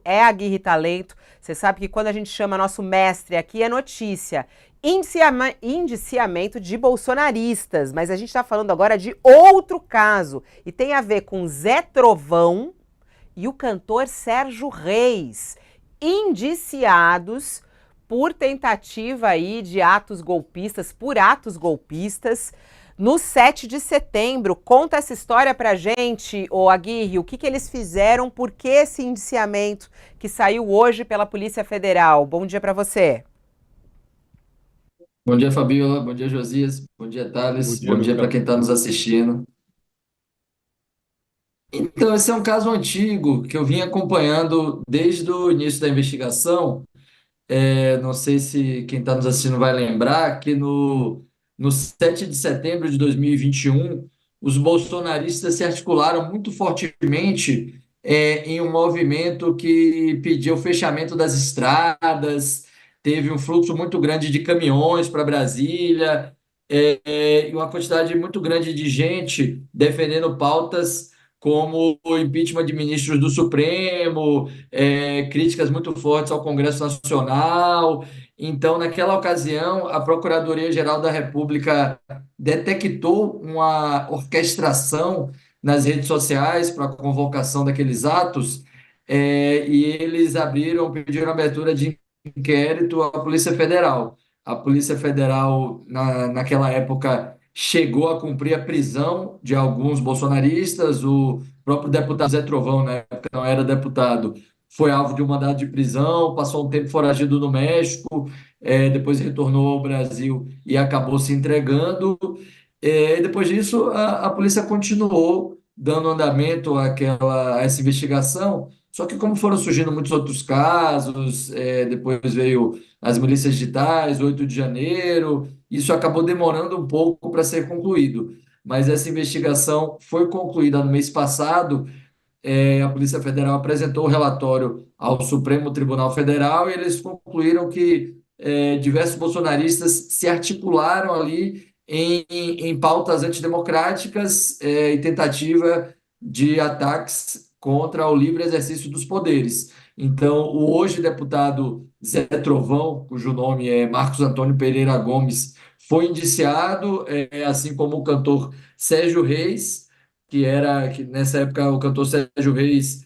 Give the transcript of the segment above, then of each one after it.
É a Aguirre Talento. Você sabe que quando a gente chama nosso mestre aqui é notícia. Indiciamento de bolsonaristas, mas a gente está falando agora de outro caso e tem a ver com Zé Trovão e o cantor Sérgio Reis, indiciados por tentativa aí de atos golpistas, por atos golpistas, no 7 de setembro. Conta essa história pra gente, ô Aguirre, o que eles fizeram, por que esse indiciamento que saiu hoje pela Polícia Federal? Bom dia pra você. Bom dia, Fabiola. Bom dia, Josias. Bom dia, Bom Thales. dia, Bom dia para Luca. quem está nos assistindo. Então, esse é um caso antigo que eu vim acompanhando desde o início da investigação. Não sei se quem está nos assistindo vai lembrar que no 7 de setembro de 2021, os bolsonaristas se articularam muito fortemente, em um movimento que pediu o fechamento das estradas, teve um fluxo muito grande de caminhões para Brasília, e uma quantidade muito grande de gente defendendo pautas como o impeachment de ministros do Supremo, críticas muito fortes ao Congresso Nacional. Então, naquela ocasião, a Procuradoria-Geral da República detectou uma orquestração nas redes sociais para a convocação daqueles atos, e eles pediram abertura de inquérito à Polícia Federal. A Polícia Federal, naquela época, chegou a cumprir a prisão de alguns bolsonaristas. O próprio deputado Zé Trovão, na época não era deputado, foi alvo de um mandado de prisão, passou um tempo foragido no México, depois retornou ao Brasil e acabou se entregando. Depois disso, a polícia continuou dando andamento a essa investigação, só que como foram surgindo muitos outros casos, depois veio as milícias digitais, 8 de janeiro, isso acabou demorando um pouco para ser concluído. Mas essa investigação foi concluída no mês passado. A Polícia Federal apresentou o relatório ao Supremo Tribunal Federal e eles concluíram que diversos bolsonaristas se articularam ali em pautas antidemocráticas, e tentativa de ataques contra o livre exercício dos poderes. Então, o hoje deputado Zé Trovão, cujo nome é Marcos Antônio Pereira Gomes, foi indiciado, assim como o cantor Sérgio Reis, que nessa época o cantor Sérgio Reis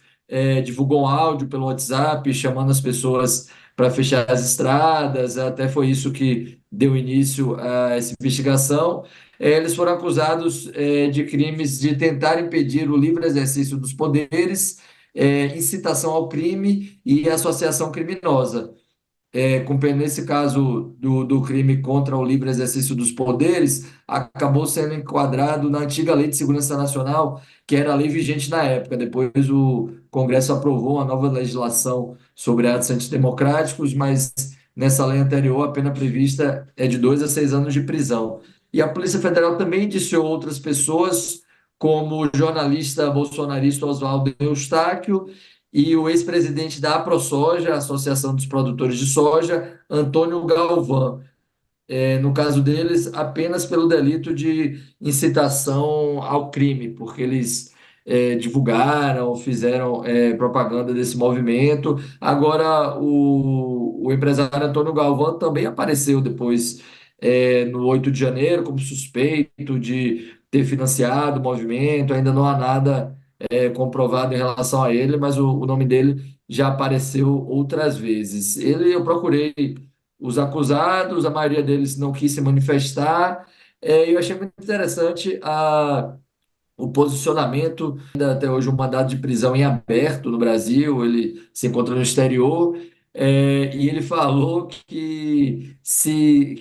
divulgou um áudio pelo WhatsApp chamando as pessoas para fechar as estradas. Até foi isso que deu início a essa investigação. Eles foram acusados de crimes de tentar impedir o livre exercício dos poderes, incitação ao crime e associação criminosa. Nesse caso do crime contra o livre exercício dos poderes, acabou sendo enquadrado na antiga Lei de Segurança Nacional, que era a lei vigente na época. Depois o Congresso aprovou uma nova legislação sobre atos antidemocráticos, mas nessa lei anterior a pena prevista é de 2 a 6 anos de prisão. E a Polícia Federal também indiciou outras pessoas, como o jornalista bolsonarista Oswaldo Eustáquio e o ex-presidente da AproSoja, Associação dos Produtores de Soja, Antônio Galvão. No caso deles, apenas pelo delito de incitação ao crime, porque eles divulgaram, fizeram propaganda desse movimento. Agora, o empresário Antônio Galvão também apareceu depois, no 8 de janeiro, como suspeito de ter financiado o movimento. Ainda não há nada comprovado em relação a ele, mas o nome dele já apareceu outras vezes. Eu procurei os acusados, a maioria deles não quis se manifestar. Eu achei muito interessante o posicionamento. Ainda até hoje um mandado de prisão em aberto no Brasil, ele se encontra no exterior. E ele falou que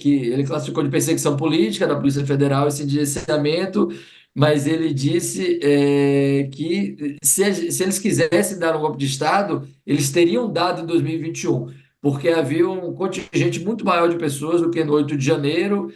ele classificou de perseguição política da Polícia Federal esse indiciamento, mas ele disse que se eles quisessem dar um golpe de Estado, eles teriam dado em 2021, porque havia um contingente muito maior de pessoas do que no 8 de janeiro,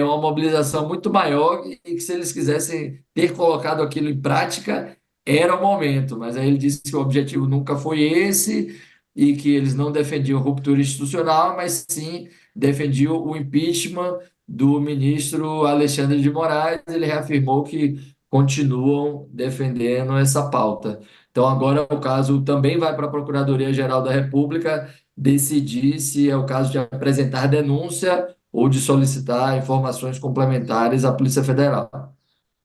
uma mobilização muito maior, e que se eles quisessem ter colocado aquilo em prática, era o momento. Mas aí ele disse que o objetivo nunca foi esse e que eles não defendiam ruptura institucional, mas sim defendiam o impeachment do ministro Alexandre de Moraes. Ele reafirmou que continuam defendendo essa pauta. Então, agora o caso também vai para a Procuradoria-Geral da República decidir se é o caso de apresentar denúncia ou de solicitar informações complementares à Polícia Federal.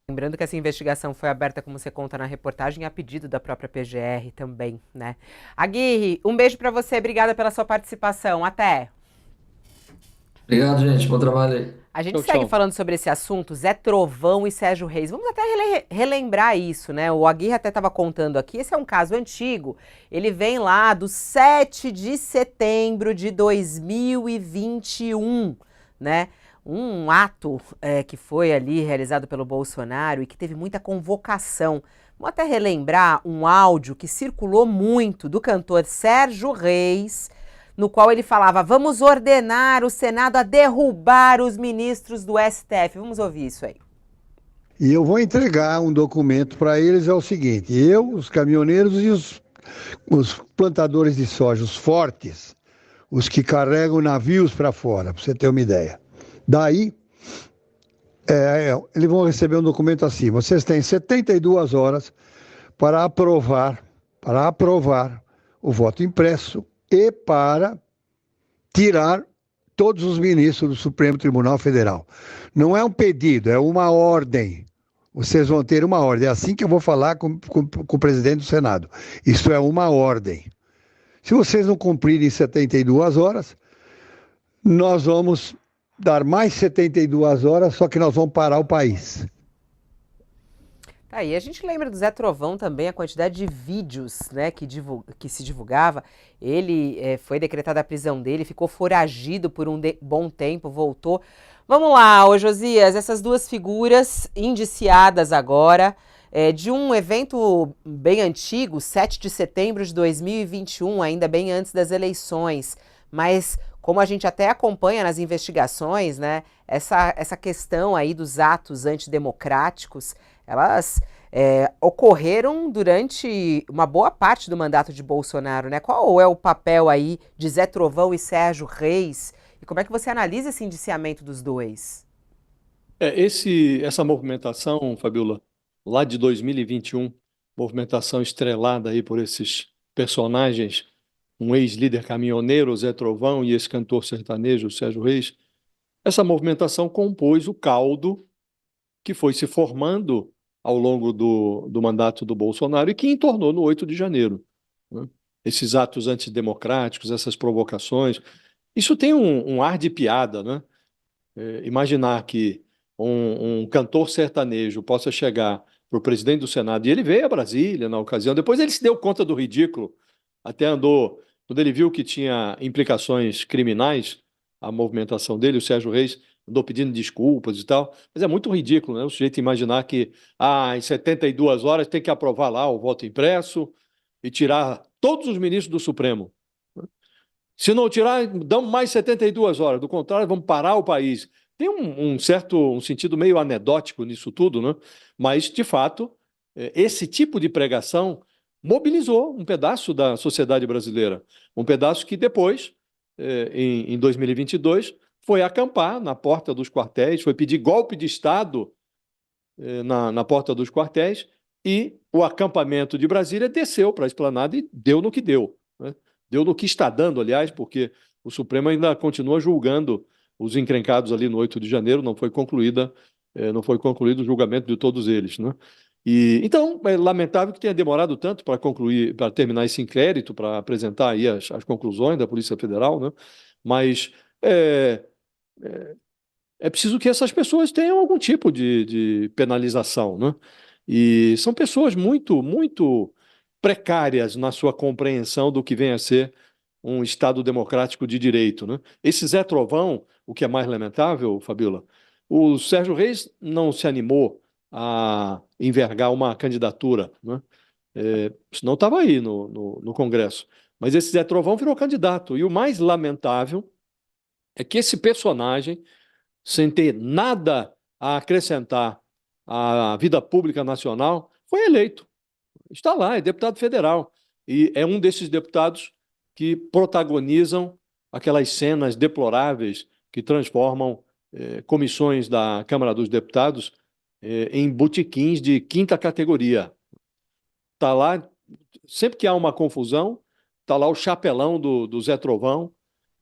Lembrando que essa investigação foi aberta, como você conta na reportagem, a pedido da própria PGR também, né? Aguirre, um beijo para você, obrigada pela sua participação. Até! Obrigado, gente. Bom trabalho aí. A gente Tchau, segue tchau. falando sobre esse assunto, Zé Trovão e Sérgio Reis. Vamos até relembrar isso, né? O Aguirre até estava contando aqui. Esse é um caso antigo. Ele vem lá do 7 de setembro de 2021, né? Um ato que foi ali realizado pelo Bolsonaro e que teve muita convocação. Vamos até relembrar um áudio que circulou muito do cantor Sérgio Reis, no qual ele falava: vamos ordenar o Senado a derrubar os ministros do STF. Vamos ouvir isso aí. E eu vou entregar um documento para eles, é o seguinte: eu, os caminhoneiros e os plantadores de soja, os fortes, os que carregam navios para fora, para você ter uma ideia. Daí, eles vão receber um documento assim: vocês têm 72 horas para aprovar o voto impresso e para tirar todos os ministros do Supremo Tribunal Federal. Não é um pedido, é uma ordem. Vocês vão ter uma ordem. É assim que eu vou falar com o presidente do Senado. Isso é uma ordem. Se vocês não cumprirem 72 horas, nós vamos dar mais 72 horas, só que nós vamos parar o país. Tá aí, a gente lembra do Zé Trovão também, a quantidade de vídeos, né, que se divulgava. Ele foi decretada a prisão dele, ficou foragido por um bom tempo, voltou. Vamos lá, ô Josias, essas duas figuras indiciadas agora de um evento bem antigo, 7 de setembro de 2021, ainda bem antes das eleições. Mas como a gente até acompanha nas investigações, né, essa questão aí dos atos antidemocráticos, elas ocorreram durante uma boa parte do mandato de Bolsonaro, né? Qual é o papel aí de Zé Trovão e Sérgio Reis? E como é que você analisa esse indiciamento dos dois? Essa movimentação, Fabiola, lá de 2021, movimentação estrelada aí por esses personagens, um ex-líder caminhoneiro, Zé Trovão, e esse cantor sertanejo, Sérgio Reis, essa movimentação compôs o caldo que foi se formando ao longo do mandato do Bolsonaro e que entornou no 8 de janeiro, né? Esses atos antidemocráticos, essas provocações, isso tem um ar de piada, né? Imaginar que um cantor sertanejo possa chegar para o presidente do Senado, e ele veio a Brasília na ocasião, depois ele se deu conta do ridículo, até andou, quando ele viu que tinha implicações criminais, a movimentação dele, o Sérgio Reis andou pedindo desculpas e tal, mas é muito ridículo, né? O sujeito imaginar que em 72 horas tem que aprovar lá o voto impresso e tirar todos os ministros do Supremo. Se não tirar, damos mais 72 horas. Do contrário, vamos parar o país. Tem um sentido meio anedótico nisso tudo, né? Mas, de fato, esse tipo de pregação mobilizou um pedaço da sociedade brasileira. Um pedaço que depois, em 2022, foi acampar na porta dos quartéis, foi pedir golpe de Estado na porta dos quartéis, e o acampamento de Brasília desceu para a esplanada e deu no que deu, né? Deu no que está dando, aliás, porque o Supremo ainda continua julgando os encrencados ali no 8 de janeiro, não foi concluído o julgamento de todos eles, né? Então, é lamentável que tenha demorado tanto para concluir, para terminar esse inquérito, para apresentar aí as conclusões da Polícia Federal, né? Mas é, é preciso que essas pessoas tenham algum tipo de penalização, né? E são pessoas muito, muito precárias na sua compreensão do que vem a ser um Estado democrático de direito, né? Esse Zé Trovão, o que é mais lamentável, Fabiola, o Sérgio Reis não se animou a envergar uma candidatura, né? Senão estava aí no Congresso. Mas esse Zé Trovão virou candidato. E o mais lamentável é que esse personagem, sem ter nada a acrescentar à vida pública nacional, foi eleito. Está lá, é deputado federal. E é um desses deputados que protagonizam aquelas cenas deploráveis que transformam comissões da Câmara dos Deputados em botequins de quinta categoria. Está lá sempre que há uma confusão, está lá o chapelão do Zé Trovão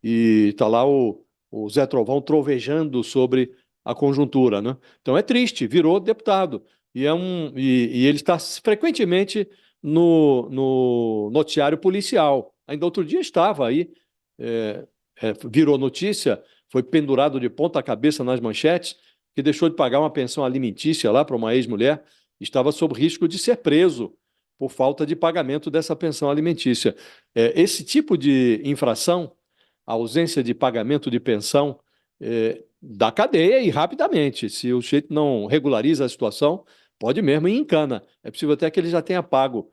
e está lá o Zé Trovão trovejando sobre a conjuntura, né? Então é triste, virou deputado. E ele está frequentemente no noticiário policial. Ainda outro dia estava aí, virou notícia, foi pendurado de ponta cabeça nas manchetes, que deixou de pagar uma pensão alimentícia lá para uma ex-mulher, estava sob risco de ser preso por falta de pagamento dessa pensão alimentícia. Esse tipo de infração, a ausência de pagamento de pensão, dá cadeia e rapidamente. Se o sujeito não regulariza a situação, pode mesmo ir em cana. É possível até que ele já tenha pago,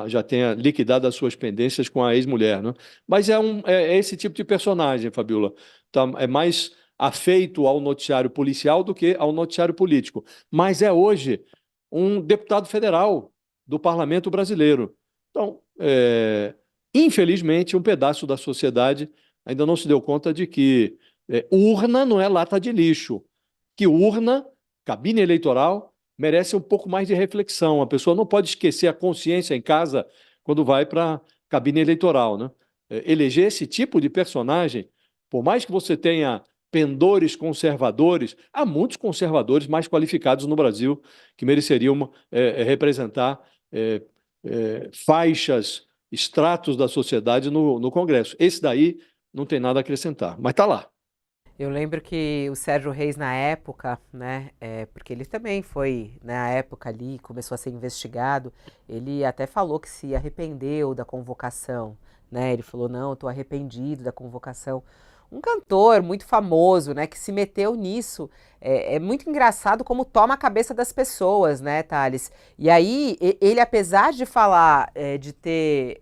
já tenha liquidado as suas pendências com a ex-mulher, né? Mas é esse tipo de personagem, Fabiola. Tá, é mais afeito ao noticiário policial do que ao noticiário político. Mas é hoje um deputado federal do Parlamento Brasileiro. Então, infelizmente, um pedaço da sociedade ainda não se deu conta de que urna não é lata de lixo, que urna, cabine eleitoral, merece um pouco mais de reflexão. A pessoa não pode esquecer a consciência em casa quando vai para a cabine eleitoral, né? Eleger esse tipo de personagem, por mais que você tenha pendores conservadores, há muitos conservadores mais qualificados no Brasil que mereceriam representar faixas, estratos da sociedade no Congresso. Esse daí não tem nada a acrescentar, mas está lá. Eu lembro que o Sérgio Reis, na época, né, porque ele também foi, na época ali, começou a ser investigado, ele até falou que se arrependeu da convocação, né, ele falou, não, eu tô arrependido da convocação. Um cantor muito famoso, né, que se meteu nisso, é muito engraçado como toma a cabeça das pessoas, né, Thales? E aí, ele, apesar de falar, de ter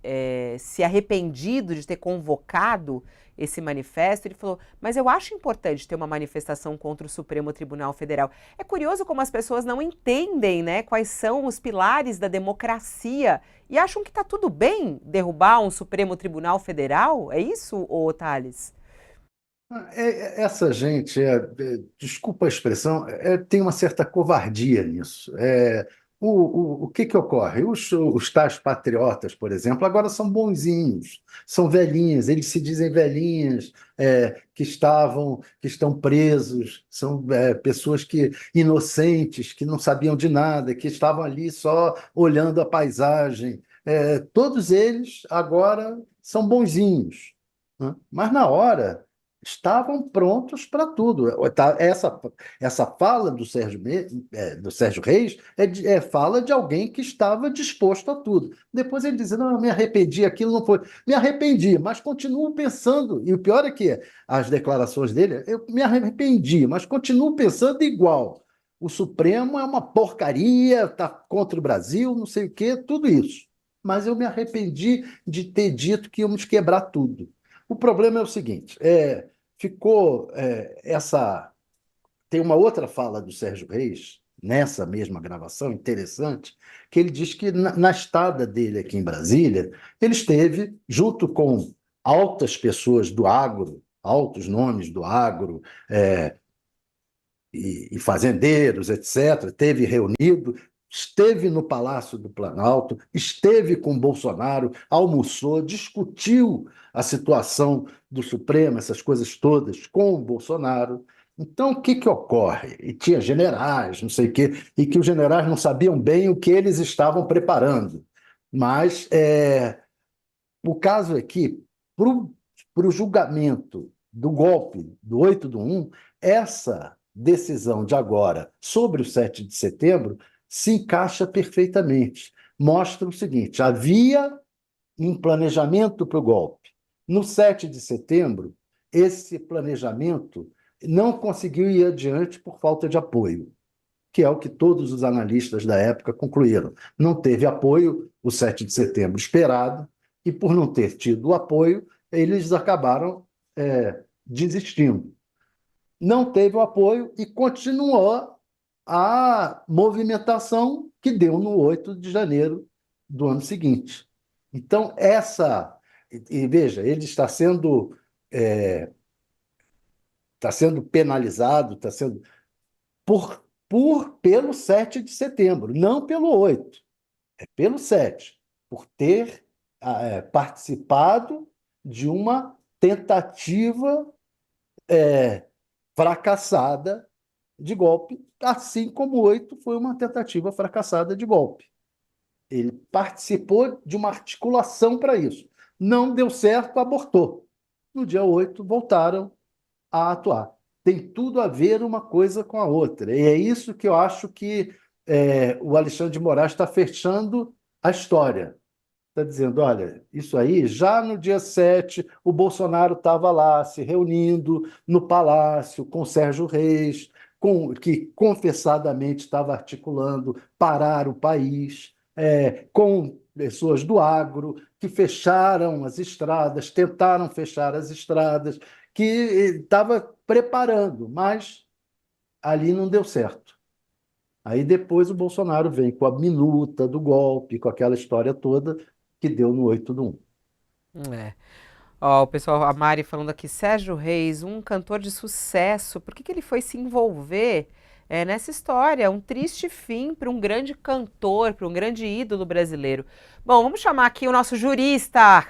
se arrependido de ter convocado esse manifesto, ele falou, mas eu acho importante ter uma manifestação contra o Supremo Tribunal Federal. É curioso como as pessoas não entendem, né, quais são os pilares da democracia e acham que está tudo bem derrubar um Supremo Tribunal Federal. É isso, ô Thales? Essa gente, desculpa a expressão, tem uma certa covardia nisso. O que ocorre? Os tais patriotas, por exemplo, agora são bonzinhos, são velhinhas, eles se dizem velhinhas, que estão presos, são pessoas inocentes, que não sabiam de nada, que estavam ali só olhando a paisagem. Todos eles agora são bonzinhos, né? Mas na hora estavam prontos para tudo. Essa fala do Sérgio Reis fala de alguém que estava disposto a tudo. Depois ele diz, não, eu me arrependi, aquilo não foi. Me arrependi, mas continuo pensando, e o pior é que as declarações dele, eu me arrependi, mas continuo pensando igual. O Supremo é uma porcaria, está contra o Brasil, não sei o quê, tudo isso. Mas eu me arrependi de ter dito que íamos quebrar tudo. O problema é o seguinte, tem uma outra fala do Sérgio Reis, nessa mesma gravação, interessante, que ele diz que na estada dele aqui em Brasília, ele esteve junto com altas pessoas do agro, altos nomes do agro, e fazendeiros, etc., esteve reunido, esteve no Palácio do Planalto, esteve com Bolsonaro, almoçou, discutiu a situação do Supremo, essas coisas todas, com o Bolsonaro. Então, o que ocorre? E tinha generais, não sei o quê, e que os generais não sabiam bem o que eles estavam preparando. Mas o caso é que, para o julgamento do golpe do 8 do 1, essa decisão de agora sobre o 7 de setembro se encaixa perfeitamente. Mostra o seguinte, havia um planejamento para o golpe. No 7 de setembro, esse planejamento não conseguiu ir adiante por falta de apoio, que é o que todos os analistas da época concluíram. Não teve apoio o 7 de setembro esperado, e por não ter tido o apoio, eles acabaram desistindo. Não teve o apoio e continuou a movimentação que deu no 8 de janeiro do ano seguinte. Então, veja, ele está sendo penalizado, pelo 7 de setembro, não pelo 8, é pelo 7. por ter participado de uma tentativa fracassada de golpe, assim como o 8 foi uma tentativa fracassada de golpe. Ele participou de uma articulação para isso. Não deu certo, abortou. No dia 8, voltaram a atuar. Tem tudo a ver uma coisa com a outra. E é isso que eu acho que o Alexandre de Moraes está fechando a história. Está dizendo, olha, isso aí, já no dia 7, o Bolsonaro estava lá se reunindo no Palácio com Sérgio Reis, que confessadamente estava articulando parar o país, com pessoas do agro, que fecharam as estradas, tentaram fechar as estradas, que estava preparando, mas ali não deu certo. Aí depois o Bolsonaro vem com a minuta do golpe, com aquela história toda que deu no 8/1. É. Ó, o pessoal, a Mari falando aqui, Sérgio Reis, um cantor de sucesso, por que ele foi se envolver nessa história? Um triste fim para um grande cantor, para um grande ídolo brasileiro. Bom, vamos chamar aqui o nosso jurista,